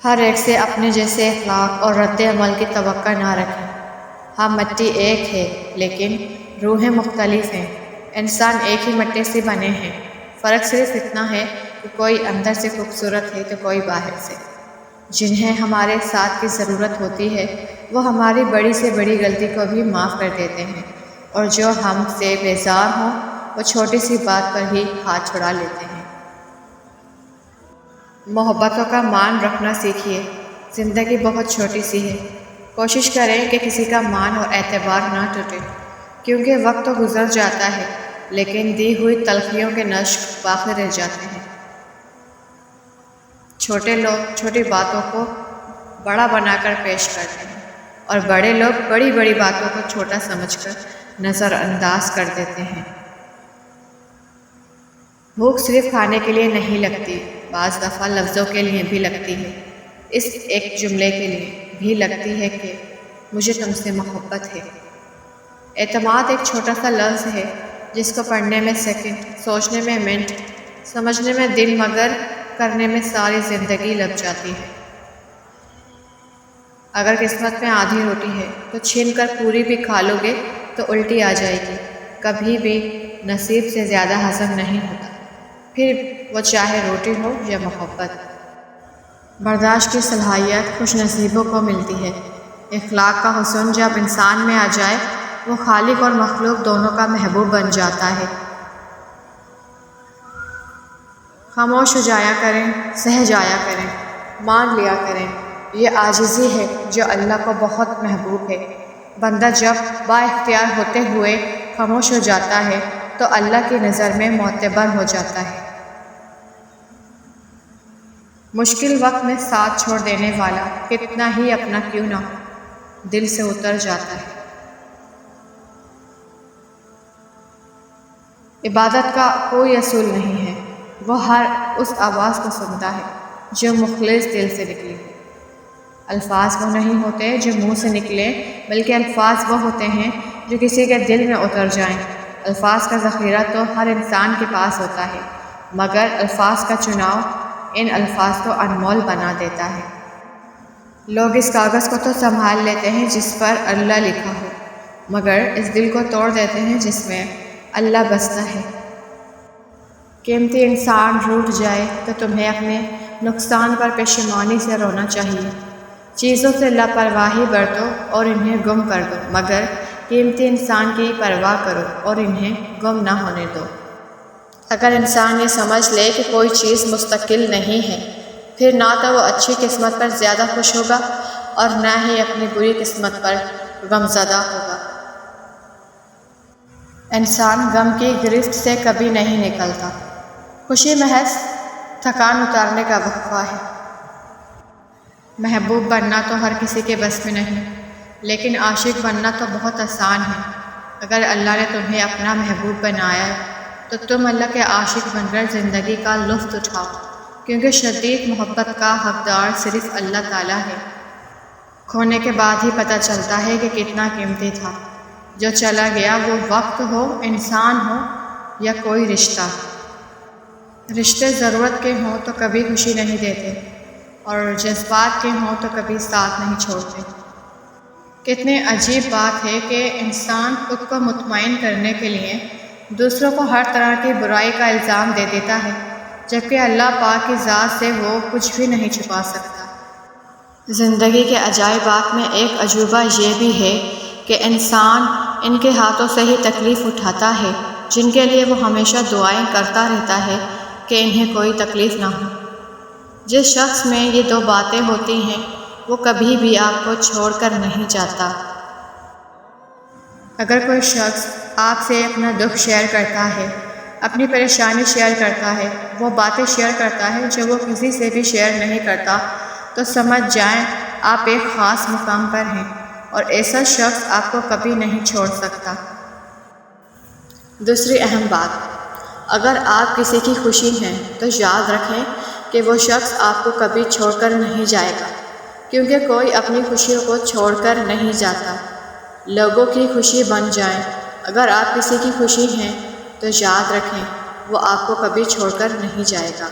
ہر ایک سے اپنے جیسے اخلاق اور رد عمل کی توقع نہ رکھیں۔ ہم مٹی ایک ہے لیکن روحیں مختلف ہیں۔ انسان ایک ہی مٹی سے بنے ہیں، فرق صرف اتنا ہے کہ کوئی اندر سے خوبصورت ہے تو کوئی باہر سے۔ جنہیں ہمارے ساتھ کی ضرورت ہوتی ہے وہ ہماری بڑی سے بڑی غلطی کو بھی معاف کر دیتے ہیں، اور جو ہم سے بیزار ہوں وہ چھوٹی سی بات پر ہی ہاتھ چھڑا لیتے ہیں۔ محبتوں کا مان رکھنا سیکھیے۔ زندگی بہت چھوٹی سی ہے۔ کوشش کریں کہ کسی کا مان اور اعتبار نہ ٹوٹے، کیونکہ وقت تو گزر جاتا ہے لیکن دی ہوئی تلخیوں کے نشق باقی رہ جاتے ہیں۔ چھوٹے لوگ چھوٹی باتوں کو بڑا بنا کر پیش کرتے ہیں، اور بڑے لوگ بڑی بڑی باتوں کو چھوٹا سمجھ کر نظر انداز کر دیتے ہیں۔ بھوک صرف کھانے کے لیے نہیں لگتی، بعض دفعہ لفظوں کے لیے بھی لگتی ہے۔ اس ایک جملے کے لیے بھی لگتی ہے کہ مجھے تم سے محبت ہے۔ اعتماد ایک چھوٹا سا لفظ ہے جس کو پڑھنے میں سیکنڈ، سوچنے میں منٹ، سمجھنے میں دن، مگر کرنے میں ساری زندگی لگ جاتی ہے۔ اگر قسمت میں آدھی روٹی ہے تو چھین کر پوری بھی کھا لو گے تو الٹی آ جائے گی۔ کبھی بھی نصیب سے زیادہ ہضم نہیں ہوتا، پھر وہ چاہے روٹی ہو یا محبت۔ برداشت کی صلاحیت خوش نصیبوں کو ملتی ہے۔ اخلاق کا حسن جب انسان میں آ جائے وہ خالق اور مخلوق دونوں کا محبوب بن جاتا ہے۔ خاموش ہو جایا کریں، سہ جایا کریں، مان لیا کریں۔ یہ عاجزی ہے جو اللہ کو بہت محبوب ہے۔ بندہ جب با اختیار ہوتے ہوئے خاموش ہو جاتا ہے تو اللہ کی نظر میں معتبر ہو جاتا ہے۔ مشکل وقت میں ساتھ چھوڑ دینے والا کتنا ہی اپنا کیوں نہ ہو، دل سے اتر جاتا ہے۔ عبادت کا کوئی اصول نہیں ہے، وہ ہر اس آواز کو سنتا ہے جو مخلص دل سے نکلی ہو۔ الفاظ وہ نہیں ہوتے جو منہ سے نکلیں، بلکہ الفاظ وہ ہوتے ہیں جو کسی کے دل میں اتر جائیں۔ الفاظ کا ذخیرہ تو ہر انسان کے پاس ہوتا ہے، مگر الفاظ کا چناؤ ان الفاظ کو انمول بنا دیتا ہے۔ لوگ اس کاغذ کو تو سنبھال لیتے ہیں جس پر اللہ لکھا ہو، مگر اس دل کو توڑ دیتے ہیں جس میں اللہ بستا ہے۔ قیمتی انسان روٹھ جائے تو تمہیں اپنے نقصان پر پشیمانی سے رونا چاہیے۔ چیزوں سے لاپرواہی برتو اور انہیں گم کر دو، مگر قیمتی انسان کی پرواہ کرو اور انہیں گم نہ ہونے دو۔ اگر انسان یہ سمجھ لے کہ کوئی چیز مستقل نہیں ہے، پھر نہ تو وہ اچھی قسمت پر زیادہ خوش ہوگا اور نہ ہی اپنی بری قسمت پر غمزدہ ہوگا۔ انسان غم کی گرفت سے کبھی نہیں نکلتا۔ خوشی محض تھکان اتارنے کا وقفہ ہے۔ محبوب بننا تو ہر کسی کے بس میں نہیں، لیکن عاشق بننا تو بہت آسان ہے۔ اگر اللہ نے تمہیں اپنا محبوب بنایا تو تم اللہ کے عاشق بن کر زندگی کا لطف اٹھاؤ، کیونکہ شدید محبت کا حقدار صرف اللہ تعالیٰ ہے۔ کھونے کے بعد ہی پتہ چلتا ہے کہ کتنا قیمتی تھا۔ جو چلا گیا وہ وقت ہو، انسان ہو یا کوئی رشتہ۔ رشتے ضرورت کے ہوں تو کبھی خوشی نہیں دیتے، اور جذبات کے ہوں تو کبھی ساتھ نہیں چھوڑتے۔ کتنی عجیب بات ہے کہ انسان خود کو مطمئن کرنے کے لیے دوسروں کو ہر طرح کی برائی کا الزام دے دیتا ہے، جبکہ اللہ پاک کی ذات سے وہ کچھ بھی نہیں چھپا سکتا۔ زندگی کے عجائبات میں ایک عجوبہ یہ بھی ہے کہ انسان ان کے ہاتھوں سے ہی تکلیف اٹھاتا ہے جن کے لیے وہ ہمیشہ دعائیں کرتا رہتا ہے کہ انہیں کوئی تکلیف نہ ہو۔ جس شخص میں یہ دو باتیں ہوتی ہیں وہ کبھی بھی آپ کو چھوڑ کر نہیں جاتا۔ اگر کوئی شخص آپ سے اپنا دکھ شیئر کرتا ہے، اپنی پریشانی شیئر کرتا ہے، وہ باتیں شیئر کرتا ہے جو وہ کسی سے بھی شیئر نہیں کرتا، تو سمجھ جائیں آپ ایک خاص مقام پر ہیں، اور ایسا شخص آپ کو کبھی نہیں چھوڑ سکتا۔ دوسری اہم بات، اگر آپ کسی کی خوشی ہیں تو یاد رکھیں کہ وہ شخص آپ کو کبھی چھوڑ کر نہیں جائے گا، کیونکہ کوئی اپنی خوشیوں کو چھوڑ کر نہیں جاتا۔ لوگوں کی خوشی بن جائیں۔ اگر آپ کسی کی خوشی ہیں تو یاد رکھیں وہ آپ کو کبھی چھوڑ کر نہیں جائے گا۔